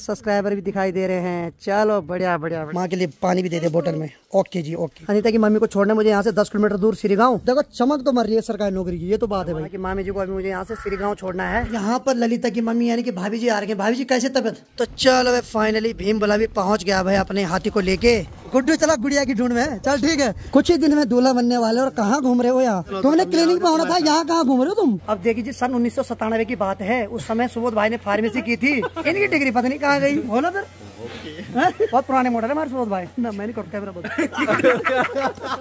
Subscriber भी दिखाई दे रहे हैं। चलो बढ़िया बढ़िया। माँ के लिए पानी भी दे दे बोतल में। ओके जी ओके। अनीता की मम्मी को छोड़ने मुझे यहाँ से 10 किलोमीटर दूर श्रीगांव। देखो चमक तो मर रही है सरकारी नौकरी की, ये तो बात है भाई। कि मामी जी को अभी मुझे यहाँ से श्रीगांव छोड़ना है। यहाँ पर ललिता की मम्मी यानी कि भाभी जी आ रहे हैं। भाभी जी कैसे तबियत? तो चलो भाई फाइनली भीम भला भी पहुँच गया भाई अपने हाथी को लेके। गुड्डू चला गुड़िया की ढूंढ में। चल ठीक है, कुछ ही दिन में दूल्हा बनने वाले और कहाँ घूम रहे हो यहाँ? तुमने क्लिनिक में होना था, यहाँ कहाँ घूम रहे हो तुम? अब देखिए जी सन 1997 की बात है। उस समय सुबोध भाई ने फार्मेसी की थी। इनकी डिग्री पता नहीं कहाँ गई। बोला फिर बहुत पुराने मॉडल है हमारे सुबोध भाई ना। मैं नहीं करता कैमरा।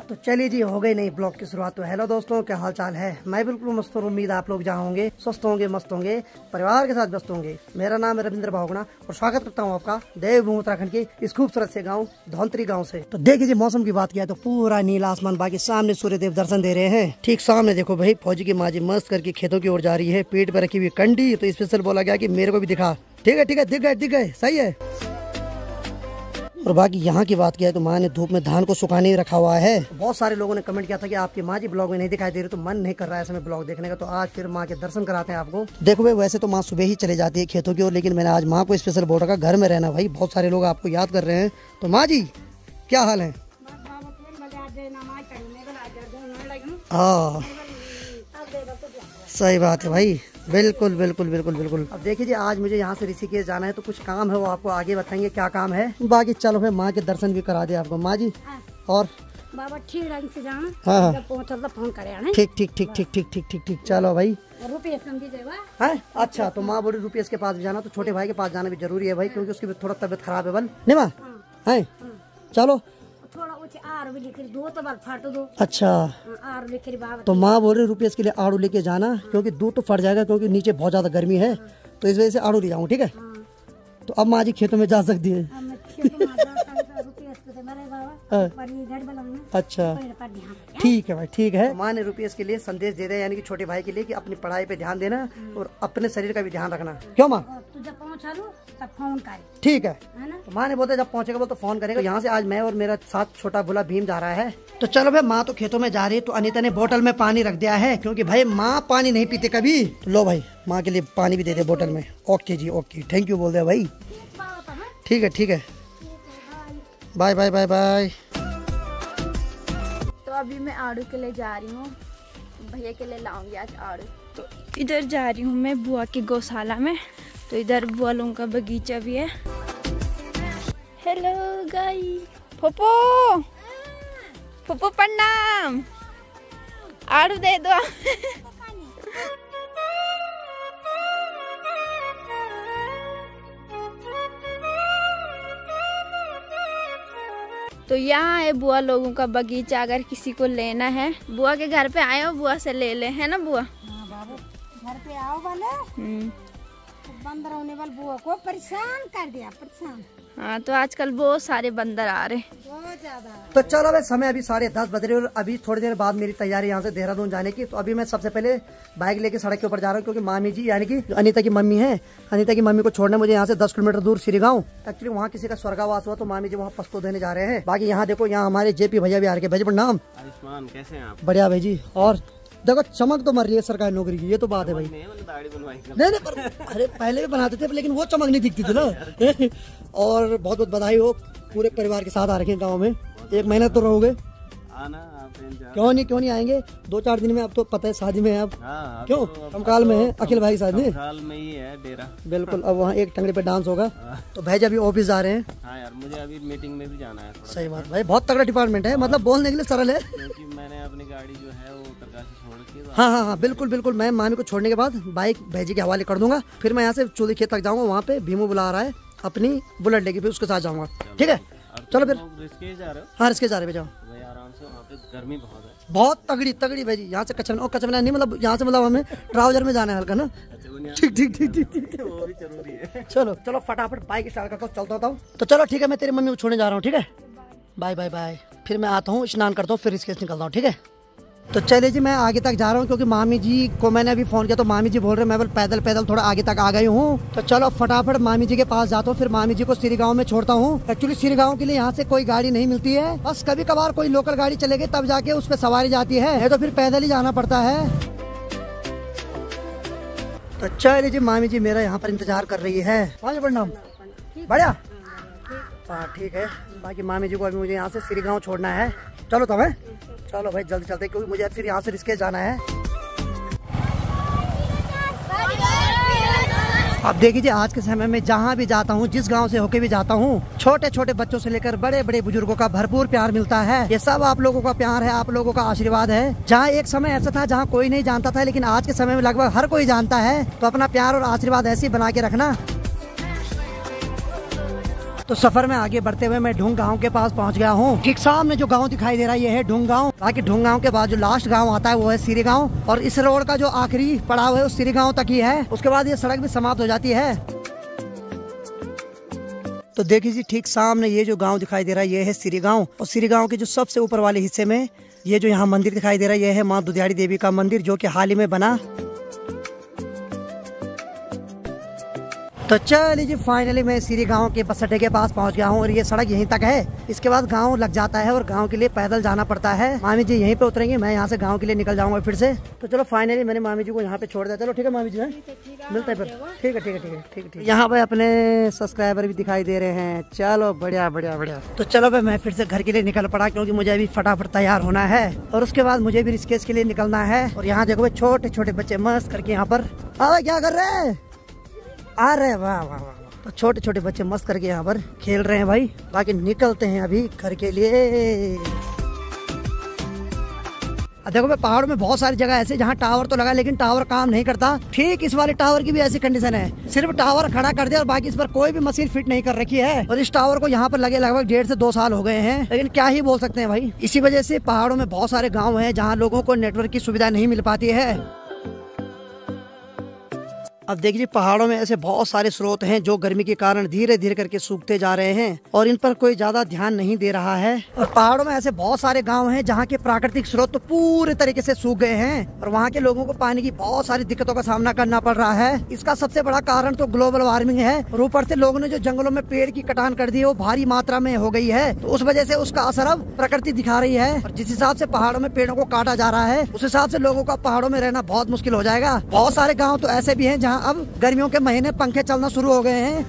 तो चलिए जी हो गई नई ब्लॉग की शुरुआत। तो हेलो दोस्तों, क्या हाल चाल है? मैं बिल्कुल मस्त हूँ। उम्मीद आप लोग जहाँ होंगे स्वस्थ होंगे, मस्त होंगे, परिवार के साथ व्यस्त होंगे। मेरा नाम है रविंद्र भावगुणा और स्वागत करता हूँ आपका देवभूमि उत्तराखंड के इस खूबसूरत से गाँव धौलतरी गाँव से। तो देखिए जी मौसम की बात किया तो पूरा नीला आसमान, बाकी सामने सूर्यदेव दर्शन दे रहे हैं। ठीक सामने देखो भाई फौजी की माँ जी मस्त करके खेतों की ओर जा रही है। पेट पर रखी हुई कंडी। तो स्पेशल बोला गया कि मेरे को भी दिखा। ठीक है ठीक है, दिख गए सही है। और बाकी यहाँ की बात किया है तो माँ ने धूप में धान को सुखाने रखा हुआ है। बहुत सारे लोगों ने कमेंट किया था कि आपकी माँ जी ब्लॉग में नहीं दिखाई दे रही, तो मन नहीं कर रहा है ऐसे ब्लॉग देखने का। तो आज फिर माँ के दर्शन कराते हैं आपको। देखो भाई वैसे तो माँ सुबह ही चले जाती है खेतों की ओर, लेकिन मैंने आज माँ को स्पेशल बोल रखा घर में रहना। भाई बहुत सारे लोग आपको याद कर रहे हैं। तो माँ जी क्या हाल है? हाँ सही बात है भाई, बिल्कुल बिल्कुल बिल्कुल बिल्कुल। अब देखिए जी आज मुझे यहाँ से ऋषिकेश जाना है, तो कुछ काम है वो आपको आगे बताएंगे क्या काम है। बाकी चलो भाई माँ के दर्शन भी करा दे आपको। माँ जी और बाबा ठीक ढंग से जाना। हाँ जब पहुंचा तो फोन करे। ठीक ठीक ठीक ठीक ठीक ठीक ठीक ठीक। चलो भाई रुपये है। अच्छा तो माँ बोली रुपये के पास भी जाना, तो छोटे भाई के पास जाना भी जरूरी है भाई, क्योंकि उसकी थोड़ा तबियत खराब है। बल नहीं माँ है। चलो थोड़ा आर भी लिख दो तो बाल फाट दो। अच्छा आर लिख बाबा। तो माँ बोल रही रुपये के लिए आड़ू लेके जाना, क्योंकि दूध तो फट जाएगा, क्योंकि नीचे बहुत ज्यादा गर्मी है। तो इस वजह से आड़ू ले जाऊँ। ठीक है। तो अब माँ जी खेतों में जा सकती है। अच्छा ठीक है भाई ठीक है। माँ ने रुपये के लिए संदेश दे दिया, यानी कि छोटे भाई के लिए कि अपनी पढ़ाई पे ध्यान देना और अपने शरीर का भी ध्यान रखना। क्यों माँ? जब पहुँचा लो तब फोन करे। ठीक है। तो माँ ने बोला जब पहुँचेगा वो तो फोन करेगा। यहाँ से आज मैं और मेरा साथ छोटा भोला भीम जा रहा है। तो चलो भाई माँ तो खेतों में जा रही है, तो अनीता ने बोतल में पानी रख दिया है, क्योंकि भाई माँ पानी नहीं पीते कभी। तो लो भाई माँ के लिए पानी भी दे दे बोतल में। ओके जी ओके, थैंक यू बोल दे भाई। ठीक है ठीक है, बाय बाय बाय बाय। तो अभी मैं आड़ू के लिए जा रही हूँ, भैया के लिए लाऊंगी आज आड़ू। तो इधर जा रही हूँ मैं बुआ की गौशाला में। तो इधर बुआ लोगों का बगीचा भी है। हेलो गाई। फूफो फूफो प्रणाम, आड़ू दे दो। तो यहाँ है बुआ लोगों का बगीचा। अगर किसी को लेना है बुआ के घर पे आए हो, बुआ से ले ले, है ना बुआ? हाँ बाबू घर पे आओ वाले। बंदर होने वाले बुआ को परेशान कर दिया, परेशान। हाँ तो आजकल बहुत सारे बंदर आ रहे, बहुत ज्यादा। तो चलो भाई समय अभी 10:30 बज रहे और अभी थोड़ी देर बाद मेरी तैयारी यहाँ से देहरादून जाने की। तो अभी मैं सबसे पहले बाइक लेके सड़क के ऊपर जा रहा हूँ, क्योंकि मामी जी यानी कि अनीता की मम्मी है। अनीता की मम्मी को छोड़ने मुझे यहाँ से 10 किलोमीटर दूर श्रीगांव। एक्चुअली वहाँ किसी का स्वर्गवास हुआ, तो मामी जी वहाँ पस्तो देने जा रहे हैं। बाकी यहाँ देखो यहाँ हमारे जेपी भैया भी आ रहे हैं। भाई नाम आयुष्मान, कैसे हैं आप? बढ़िया भाई जी। और देखो चमक तो मर रही है सरकारी नौकरी की, ये तो बात है भाई। नहीं पर अरे पहले भी बनाते थे, लेकिन वो चमक नहीं दिखती थी ना। और बहुत बहुत बधाई हो, पूरे परिवार के साथ आ रखे हैं गाँव में। 1 महीना तो रहोगे? क्यों नहीं आएंगे 2-4 दिन में। अब तो पता है शादी में है आप। क्यों कमकाल में है अखिल भाई शादी में ही है डेरा। बिल्कुल। अब वहाँ एक टंगड़ी पे डांस होगा। तो भाई अभी ऑफिस जा रहे हैं। हाँ यार मुझे अभी मीटिंग में भी जाना है। सही बात भाई, बहुत तगड़ा डिपार्टमेंट है, मतलब बोलने के लिए सरल है। क्योंकि मैंने अपनी गाड़ी जो है वो उत्तरकाशी छोड़ के। हाँ बिल्कुल बिल्कुल। मैं मामी को छोड़ने के बाद बाइक भैजी के हवाले कर दूंगा। फिर मैं यहाँ से चूली खेत तक जाऊंगा, वहाँ पे भीमू बुला रहा है अपनी बुलेट लेके, फिर उसके साथ जाऊंगा। ठीक है चलो फिर। रिस्के जा रहे हो? हाँ रिस्के जा रहे जाओ। आराम से, वहाँ पे गर्मी बहुत है। बहुत तगड़ी भाई जी। यहाँ से कचमना नहीं, मतलब यहाँ से मतलब हमें ट्राउजर में जाना है हल्का ना। ठीक ठीक ठीक ठीक ठीक, वो भी जरूरी है। चलो फटाफट बाइक स्टार्ट करता हूँ, चलता होता हूँ। तो चलो ठीक है, मैं तेरी मम्मी को छोड़ने जा रहा हूँ। ठीक है बाय बाय बाय। फिर मैं आता हूँ, स्नान करता हूँ, फिर ऋषिकेश निकलता हूँ। ठीक है। तो चलिए जी मैं आगे तक जा रहा हूँ, क्योंकि मामी जी को मैंने अभी फोन किया तो मामी जी बोल रहे मैं पैदल थोड़ा आगे तक आ गई हूँ। तो चलो फटाफट मामी जी के पास जाता हूँ, फिर मामी जी को श्रीगांव में छोड़ता हूँ। एक्चुअली श्रीगांव के लिए यहाँ से कोई गाड़ी नहीं मिलती है, बस कभी कभार कोई लोकल गाड़ी चलेगी तब जाके उस पर सवारी जाती है, तो फिर पैदल ही जाना पड़ता है। तो चलिए जी मामी जी मेरा यहाँ पर इंतजार कर रही है। प्रणाम। बढ़िया। हाँ ठीक है। बाकी मामी जी को अभी मुझे यहाँ से श्री गाँव छोड़ना है। चलो तब है, चलो भाई जल्दी चलते क्योंकि मुझे फिर यहाँ से ऋषिकेश जाना है। अब देखिए आज के समय में जहाँ भी जाता हूँ, जिस गांव से होके भी जाता हूँ, छोटे छोटे बच्चों से लेकर बड़े बड़े बुजुर्गों का भरपूर प्यार मिलता है। ये सब आप लोगों का प्यार है, आप लोगों का आशीर्वाद है। जहाँ एक समय ऐसा था जहाँ कोई नहीं जानता था, लेकिन आज के समय में लगभग हर कोई जानता है। तो अपना प्यार और आशीर्वाद ऐसे ही बना के रखना। तो सफर में आगे बढ़ते हुए मैं ढूंग गांव के पास पहुंच गया हूं। ठीक सामने जो गांव दिखाई दे रहा है ये है ढूंग गांव। बाकी ढूंग गांव के बाद जो लास्ट गांव आता है वो है सिरी गांव, और इस रोड का जो आखिरी पड़ाव है वो सिरी गांव तक ही है। उसके बाद ये सड़क भी समाप्त हो जाती है। तो देखिए ठीक सामने ये जो गांव दिखाई दे रहा है ये है सिरी गांव, और सिरी गांव के जो सबसे ऊपर वाले हिस्से में ये जो यहाँ मंदिर दिखाई दे रहा है ये है माँ दुधियाड़ी देवी का मंदिर, जो कि हाल ही में बना। तो चलिए जी फाइनली मैं सिरी गांव के बस अड्डे के पास पहुंच गया हूं, और ये सड़क यहीं तक है। इसके बाद गांव लग जाता है और गांव के लिए पैदल जाना पड़ता है। मामी जी यहीं पे उतरेंगे, मैं यहां से गांव के लिए निकल जाऊंगा फिर से। तो चलो फाइनली मैंने मामी जी को यहाँ पे छोड़ दिया। चलो ठीक है मामी जी, मिलते हैं फिर। ठीक है ठीक है ठीक है ठीक है। यहाँ पे अपने सब्सक्राइबर भी दिखाई दे रहे हैं। चलो बढ़िया बढ़िया बढ़िया। तो चलो भाई मैं फिर से घर के लिए निकल पड़ा, क्योंकि मुझे अभी फटाफट तैयार होना है और उसके बाद मुझे भी ऋषिकेश के लिए निकलना है। और यहाँ देखो भाई छोटे छोटे बच्चे मस्त करके यहाँ पर क्या कर रहे हैं, आ रहे हैं। वाह वाह वाह। तो छोटे छोटे बच्चे मस्त करके यहाँ पर खेल रहे हैं भाई। बाकी निकलते हैं अभी घर के लिए। देखो भाई पहाड़ों में बहुत सारी जगह ऐसे जहाँ टावर तो लगा लेकिन टावर काम नहीं करता। ठीक इस वाले टावर की भी ऐसी कंडीशन है, सिर्फ टावर खड़ा कर दिया और बाकी इस पर कोई भी मशीन फिट नहीं कर रखी है। और इस टावर को यहाँ पर लगे लगभग 1.5 से 2 साल हो गए हैं, लेकिन क्या ही बोल सकते हैं भाई। इसी वजह से पहाड़ों में बहुत सारे गाँव है जहाँ लोगों को नेटवर्क की सुविधा नहीं मिल पाती है। अब देखिए पहाड़ों में ऐसे बहुत सारे स्रोत हैं जो गर्मी के कारण धीरे धीरे करके सूखते जा रहे हैं और इन पर कोई ज्यादा ध्यान नहीं दे रहा है। और पहाड़ों में ऐसे बहुत सारे गांव हैं जहां के प्राकृतिक स्रोत तो पूरे तरीके से सूख गए हैं और वहां के लोगों को पानी की बहुत सारी दिक्कतों का सामना करना पड़ रहा है। इसका सबसे बड़ा कारण तो ग्लोबल वार्मिंग है और ऊपर से लोगों ने जो जंगलों में पेड़ की कटान कर दी है वो भारी मात्रा में हो गई है। तो उस वजह से उसका असर अब प्रकृति दिखा रही है और जिस हिसाब से पहाड़ों में पेड़ों को काटा जा रहा है उस हिसाब से लोगों का पहाड़ों में रहना बहुत मुश्किल हो जाएगा। बहुत सारे गाँव तो ऐसे भी है जहाँ अब गर्मियों के महीने पंखे चलना शुरू हो गए हैं।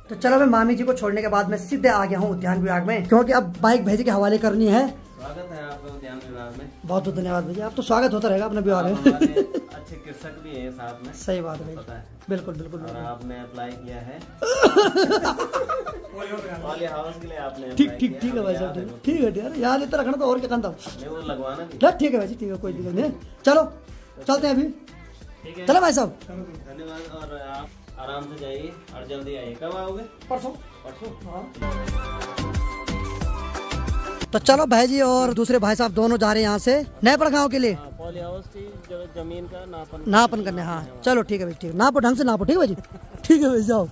तो चलो मैं मामी जी को छोड़ने के बाद मैं सीधे आ गया हूँ उद्यान विभाग में, क्योंकि अब बाइक भेजे के हवाले करनी है। स्वागत है आपका उद्यान विभाग में। बहुत बहुत धन्यवाद भैया, आप तो स्वागत होता रहेगा अपने विभाग में। अच्छे कृषक भी है साथ में। सही बात है पता है। बिल्कुल बिल्कुल। और आपने अप्लाई किया है पॉली हाउस के लिए आपने। ठीक ठीक ठीक है भाई साहब, ठीक है यार, याद इतना रखना तो और क्या करता हूँ। वो लगवाना भी। ठीक है भाई ठीक है, कोई दिक्कत नहीं। चलो चलते हैं अभी। ठीक है चलो भाई साहब, धन्यवाद। और आप आराम से जाइए और जल्दी आइए। कब आओगे? परसों। परसों। तो चलो भाई जी और दूसरे भाई साहब दोनों जा रहे हैं यहाँ से नएपड़ गाँव के लिए पॉली हाउस की जमीन का नापन करने। हाँ चलो ठीक है भाई, ठीक है, नापो ढंग से नापो। ठीक है भाई जी, ठीक है भाई जाओ।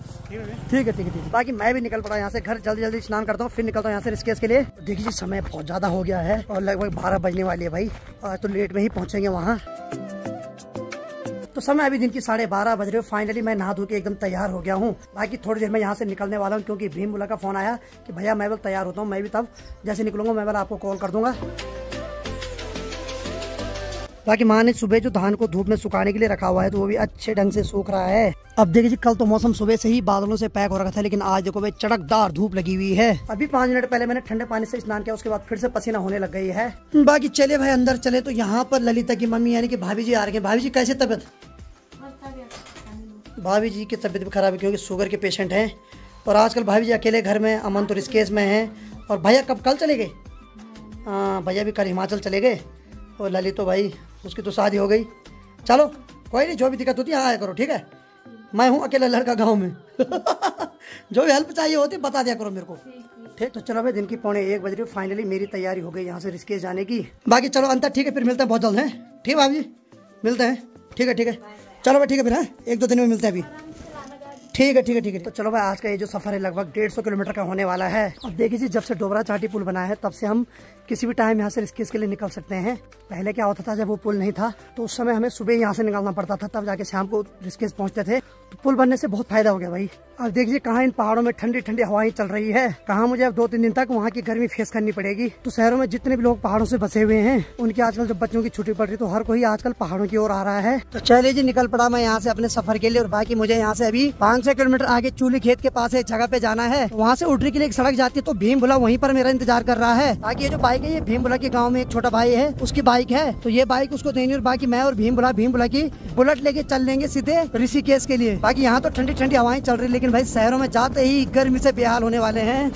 ठीक है ठीक है। बाकी मैं भी निकल पड़ा यहाँ से घर, जल्दी जल्दी स्नान करता हूँ फिर निकलता हूँ यहाँ से ऋषिकेश के लिए। देखिए समय बहुत ज्यादा हो गया है और लगभग 12 बजने वाली है भाई, आज तो लेट में ही पहुँचेंगे वहाँ। तो समय अभी दिन की 12:30 बज रहे हो। फाइनली मैं नहा धो के एकदम तैयार हो गया हूँ। बाकी थोड़ी देर में यहाँ से निकलने वाला हूँ, क्योंकि भीम बुला का फोन आया कि भैया मैं तैयार होता हूँ। मैं भी तब जैसे निकलूंगा मैं आपको कॉल कर दूंगा। बाकी माँ ने सुबह जो धान को धूप में सुखाने के लिए रखा हुआ है तो वो भी अच्छे ढंग से सूख रहा है। अब देखिए कल तो मौसम सुबह से ही बादलों से पैक हो रखा था, लेकिन आज देखो भाई चड़कदार धूप लगी हुई है। अभी 5 मिनट पहले मैंने ठंडे पानी से स्नान किया, उसके बाद फिर से पसीना होने लग गई है। बाकी चले भाई अंदर चले। तो यहाँ पर ललिता की मम्मी यानी कि भाभी जी आ रही है। भाभी जी कैसे तबियत? भाभी जी की तबीयत भी खराब है क्योंकि शुगर के पेशेंट हैं और आजकल भाभी जी अकेले घर में, अमन तो ऋषिकेश में है और भैया कल चले गए। हाँ भैया भी कल हिमाचल चले गए और ललित तो भाई उसकी तो शादी हो गई। चलो कोई नहीं, जो भी दिक्कत होती है आया करो, ठीक है। मैं हूँ अकेला लड़का गाँव में जो भी हेल्प चाहिए होती बता दिया करो मेरे को, ठीक। तो चलो भाई दिन की 12:45 बज रही। फाइनली मेरी तैयारी हो गई यहाँ से ऋषिकेश जाने की। बाकी चलो अंतर ठीक है, फिर मिलते हैं बहुत जल्द है। ठीक है भाभी जी, मिलते हैं। ठीक है ठीक है, चलो भाई ठीक है फिर। हाँ 1-2 दिन में मिलते हैं अभी। ठीक है ठीक है ठीक है। तो चलो भाई आज का ये जो सफर है लगभग 150 किलोमीटर का होने वाला है। अब देखिए जब से डोबरा चाटी पुल बना है तब से हम किसी भी टाइम यहाँ से ऋषिकेश के लिए निकल सकते हैं। पहले क्या होता था जब वो पुल नहीं था तो उस समय हमें सुबह यहाँ से निकलना पड़ता था, तब जाके शाम को ऋषिकेश पहुँचते थे। तो पुल बनने से बहुत फायदा हो गया भाई। अब देखिए कहाँ इन पहाड़ों में ठंडी ठंडी हवाएं चल रही है। कहाँ मुझे अब 2-3 दिन तक वहाँ की गर्मी फेस करनी पड़ेगी। तो शहरों में जितने भी लोग पहाड़ों से बसे हुए हैं उनकी आजकल जब बच्चों की छुट्टी पड़ रही तो हर कोई आजकल पहाड़ों की ओर आ रहा है। तो चलिए जी निकल पड़ा मैं यहाँ से अपने सफर के लिए। और बाकी मुझे यहाँ से अभी 500 किलोमीटर आगे चूली खेत के पास एक जगह पे जाना है। वहाँ से उडरी के लिए एक सड़क जाती है तो भीमबुला वहीं पर मेरा इंतजार कर रहा है। बाकी ये जो बाइक है ये भीमबुला के गाँव में एक छोटा भाई है उसकी बाइक है तो ये बाइक उसको देनी। और बाकी मैं और भीमबुला की बुलेट लेके चल लेंगे सीधे ऋषिकेश के लिए। बाकी यहाँ तो ठंडी ठंडी हवाएं चल रही लेकिन भाई शहरों में जाते ही गर्मी से बेहाल होने वाले हैं।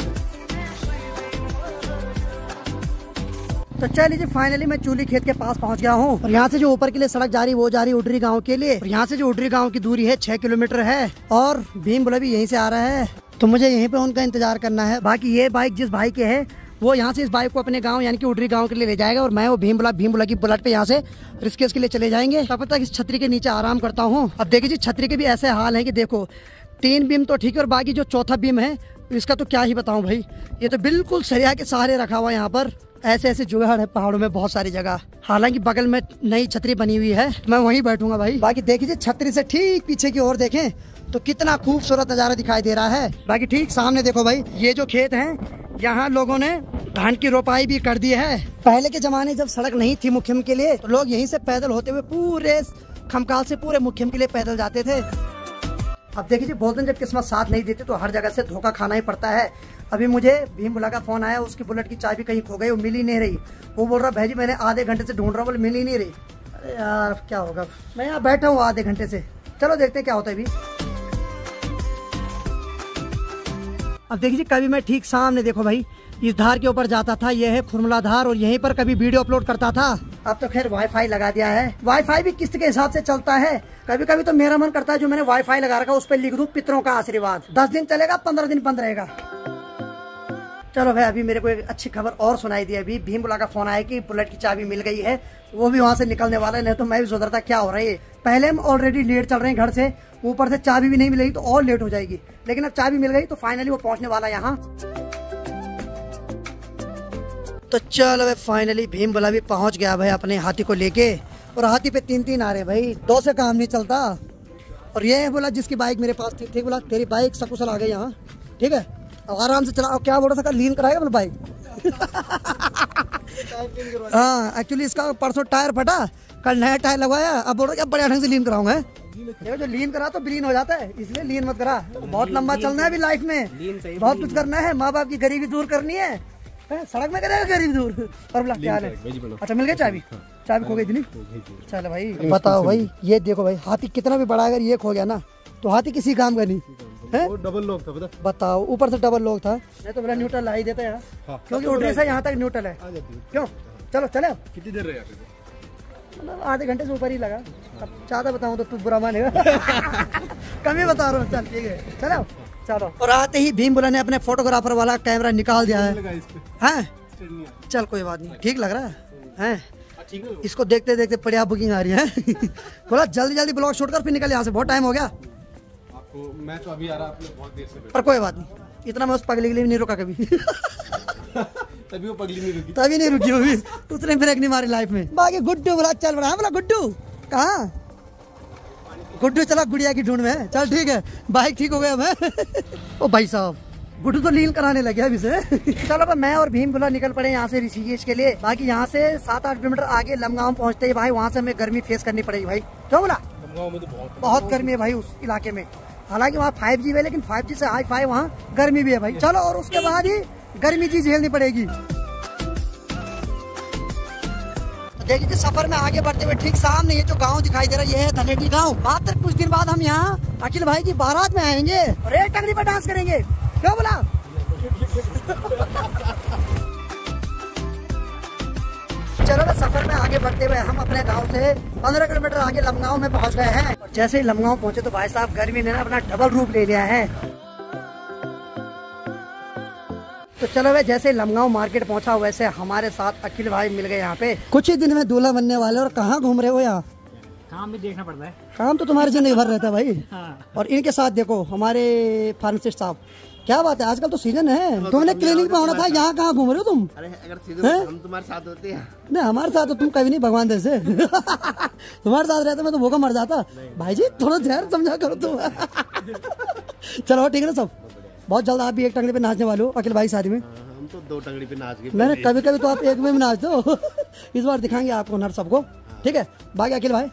तो चलिए फाइनली मैं चूली खेत के पास पहुंच गया हूं। और यहाँ से जो ऊपर के लिए सड़क जा रही वो जा रही उडरी गांव के लिए। और यहाँ से जो उडरी गांव की दूरी है 6 किलोमीटर है। और भीमबुला भी यहीं से आ रहा है तो मुझे यहीं पे उनका इंतजार करना है। बाकी ये बाइक जिस भाई के है वो यहाँ से इस बाइक को अपने गांव यानी कि उडरी गांव के लिए ले जाएगा। और मैं वो भीमबुला की बुलेट पे यहाँ से ऋषिकेश के लिए चले जाएंगे। तब तक इस छतरी के नीचे आराम करता हूँ। अब देखिए जी छतरी के भी ऐसे हाल है कि देखो 3 बीम तो ठीक है और बाकी जो चौथा बीम है इसका तो क्या ही बताऊं भाई। ये तो बिल्कुल सरिया के सहारे रखा हुआ है। यहाँ पर ऐसे ऐसे जुगाड़ है पहाड़ों में बहुत सारी जगह। हालांकि बगल में नई छतरी बनी हुई है मैं वहीं बैठूंगा भाई। बाकी देखिए छतरी से ठीक पीछे की ओर देखें तो कितना खूबसूरत नजारा दिखाई दे रहा है। बाकी ठीक सामने देखो भाई ये जो खेत है यहाँ लोगों ने धान की रोपाई भी कर दी है। पहले के जमाने जब सड़क नहीं थी मुख्यम के लिए तो लोग यहीं से पैदल होते हुए पूरे खमकाल से पूरे मुख्यम के लिए पैदल जाते थे। अब देखिए बोलते हैं जब किस्मत साथ नहीं देती तो हर जगह से धोखा खाना ही पड़ता है। अभी मुझे भीमबुला का फोन आया उसकी बुलेट की चाबी कहीं खो गई वो मिल ही नहीं रही। वो बोल रहा भाई जी मैंने आधे घंटे से ढूंढ रहा हूँ बोले मिल ही नहीं रही। अरे यार क्या होगा मैं यहाँ बैठा हूँ आधे घंटे से। चलो देखते हैं क्या होता है अभी। अब देखिए कभी मैं ठीक सामने देखो भाई इस धार के ऊपर जाता था ये है फुरमुला धार और यहीं पर कभी वीडियो अपलोड करता था। अब तो खैर वाईफाई लगा दिया है। वाईफाई भी किस्त के हिसाब से चलता है। कभी कभी तो मेरा मन करता है जो मैंने वाईफाई लगा रखा उस पर लिख दूं पितरों का आशीर्वाद। 10 दिन चलेगा 15 दिन बंद रहेगा। चलो भाई अभी मेरे को एक अच्छी खबर और सुनाई दी। अभी भीमबुला का फोन आया कि बुलेट की चाबी मिल गई है वो भी वहाँ से निकलने वाला है। नहीं तो मैं भी सोच रहा था क्या हो रहा है। पहले हम ऑलरेडी लेट चल रहे हैं घर से ऊपर से चाबी भी नहीं मिलेगी तो और लेट हो जाएगी। लेकिन अब चाबी मिल गई तो फाइनली वो पहुंचने वाला यहाँ। तो चलो भाई फाइनली भीमबुला भी पहुंच गया भाई अपने हाथी को लेके। और हाथी पे 3-3 आ रहे भाई 2 से काम नहीं चलता। और ये बोला जिसकी बाइक मेरे पास थी ठीक बोला तेरी बाइक सकुशल आ गई यहाँ ठीक है अब आराम से चला। क्या बोल रहा था लीन कराएगा बोला बाइक। हाँ एक्चुअली इसका परसों टायर फटा कल नया टायर लगवाया अब बोल रहा बढ़िया ढंग से लीन कराऊंगा। जो लीन करा तो विलीन हो जाता है इसलिए लीन मत करा। बहुत लंबा चलना है अभी लाइफ में बहुत कुछ करना है। माँ बाप की गरीबी दूर करनी है। सड़क में करेगा गरीब दूर। और बोला क्या है अच्छा मिल गया चाबी चाबी खो गई थी नहीं। चलो भाई बताओ भाई ये देखो भाई हाथी कितना भी बड़ा अगर ये खो गया ना तो हाथी किसी काम का नहीं है। डबल लॉक था पता बताओ ऊपर से डबल लॉक था। नहीं तो बोला न्यूट्रल ला ही देता है क्योंकि उडरी से यहाँ तक न्यूट्रल है। क्यों चलो चले कितनी देर रहे मतलब आधे घंटे से ऊपर ही लगा। अब ज्यादा बताऊँ तो तू बुरा मानेगा। कम ही बता रहा हूँ चल ठीक है चलो चलो। और आते ही भीमबुला ने अपने फोटोग्राफर वाला कैमरा निकाल दिया है। हाँ चल कोई बात नहीं ठीक लग रहा है। इसको देखते देखते बढ़िया बुकिंग आ रही है। बोला जल्दी जल्दी ब्लॉग शूट कर फिर निकल यहाँ से बहुत टाइम हो गया। आपको मैं तो अभी आ रहा आपने बहुत देर से पर कोई बात नहीं इतना मैं उस पगली के लिए नहीं रुका कभी। तभी वो पगली नहीं रुकी तभी नहीं रुकी होगी उसने ब्रेक नहीं मारी लाइफ में। बाकी गुड्डू बोला चल बड़ा बोला गुड्डू कहाँ गुड्डू चला गुड़िया की ढूंढ में। चल ठीक है बाइक ठीक हो गया अब। ओ भाई साहब गुड्डू तो लीन कराने लगे अभी से। चलो अब मैं और भीमबुला निकल पड़े यहाँ से ऋषिकेश के लिए। बाकी यहाँ से 7-8 किलोमीटर आगे लमगांव पहुँचते ही भाई वहाँ से हमें गर्मी फेस करनी पड़ेगी भाई। क्यों बोला बहुत गर्मी है भाई उस इलाके में। हालांकि वहाँ 5G है लेकिन 5G से हाई-फाई वहाँ गर्मी भी है भाई। चलो और उसके बाद ही गर्मी जी झेलनी पड़ेगी। देखिए सफर में आगे बढ़ते हुए ठीक सामने ये जो गांव दिखाई दे रहा है ये है धनेटी गांव। मात्र कुछ दिन बाद हम यहाँ अखिल भाई की बारात में आएंगे और एक टंगड़ी पर डांस करेंगे। क्या बोला। चलो सफर में आगे बढ़ते हुए हम अपने गांव से 15 किलोमीटर आगे लमगांव में पहुंच गए हैं। और जैसे ही लमगांव पहुंचे तो भाई साहब गर्मी ने ना अपना डबल रूप ले लिया है। तो चलो भाई जैसे लमगांव मार्केट पहुंचा वैसे हमारे साथ अखिल भाई मिल गए यहाँ पे। कुछ ही दिन में दूल्हा बनने वाले। और कहाँ घूम रहे हो यहाँ। काम भी देखना पड़ता है। काम तो तुम्हारी जिंदगी भर रहता है भाई। हाँ। और इनके साथ देखो हमारे फार्मासिस्ट साहब क्या बात है, आजकल तो सीजन है। तुमने क्लिनिक में होना था, यहाँ कहाँ घूम रहे हो तुम? अरे अगर सीजन में हम तुम्हारे साथ होते हैं। नहीं हमारे साथ तो तुम कभी नहीं भगवान जैसे। तुम्हारे साथ रहता मैं तो भूखा मर जाता। भाई जी थोड़ा ध्यान समझा करो तुम। चलो ठीक है ना सब, बहुत जल्द आप भी एक टंगड़ी पे नाचने वाले हो अखिल भाई शादी में। हम तो 2 टंगड़ी पे नाच गए। नहीं कभी कभी तो आप एक में भी नाच दो। इस बार दिखाएंगे आपको नर सबको, ठीक है। बाकी अखिल भाई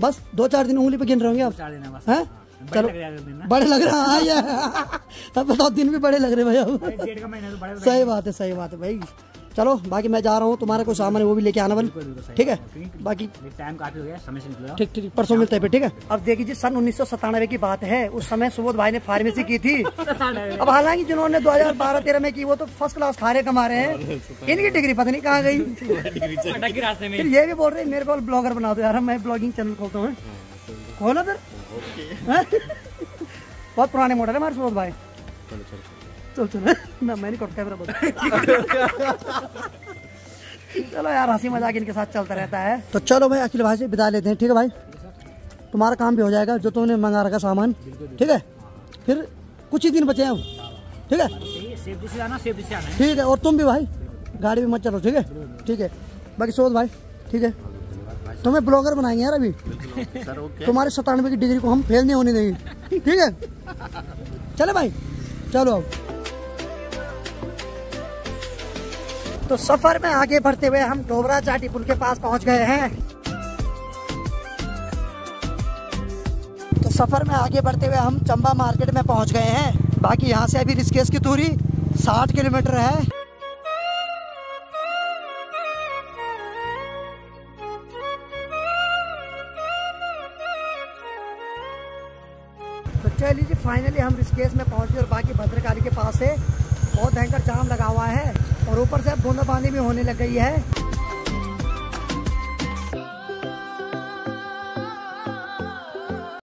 बस 2-4 दिन उंगली पे गिन रहे होंगे आप, हैं? चलो बड़े लग रहे हैं। तब बताओ दिन भी बड़े लग रहे भाई अब। सही बात है भाई। चलो बाकी मैं जा रहा हूँ, तुम्हारा कोई सामान है वो भी लेके आना बन, ठीक है। बाकी टाइम काफी हो गया, समय से निकलो। ठीक परसों मिलते हैं फिर, ठीक है। अब देखिए जी सन 1997 की बात है, उस समय सुबोध भाई ने फार्मेसी की थी। अब हालांकि जिन्होंने 2012-13 में की वो तो फर्स्ट क्लास खारे कमा रहे हैं, इनकी डिग्री पता नहीं कहाँ गई। फिर ये भी बोल रहे मेरे को ब्लॉगर बना दो यार, मैं ब्लॉगिंग चैनल खोलता हूँ। खोलो फिर। बहुत पुराने मॉडल है हमारे सुबोध भाई। चलो ना मैं नहीं करता कैमरा बंद। चलो यार हंसी मजाक इनके साथ चलता रहता है। तो चलो भाई अखिल भाई से विदा लेते हैं, ठीक है भाई। तुम्हारा काम भी हो जाएगा जो तुमने मंगा रखा सामान, ठीक है। फिर कुछ ही दिन बचे हैं, ठीक है। ठीक है, और तुम भी भाई गाड़ी में मत चलो, ठीक है। ठीक है बाकी सोच भाई, ठीक है। तुम्हें ब्लॉगर बनाएंगे यार अभी। तुम्हारे 97 की डिग्री को हम फेल नहीं होने देंगे, ठीक है। चले भाई चलो अब। तो सफर में आगे बढ़ते हुए हम डोबरा चाटी पुल के पास पहुंच गए हैं। तो सफर में आगे बढ़ते हुए हम चंबा मार्केट में पहुंच गए हैं। बाकी यहाँ से अभी ऋषिकेश की दूरी 60 किलोमीटर है। तो चलिए जी फाइनली हम ऋषिकेश में पहुंच गए और बाकी भद्रकाली के पास से बहुत भयंकर जाम लगा हुआ है और ऊपर से अब बूंदाबांदी भी होने लग गई है।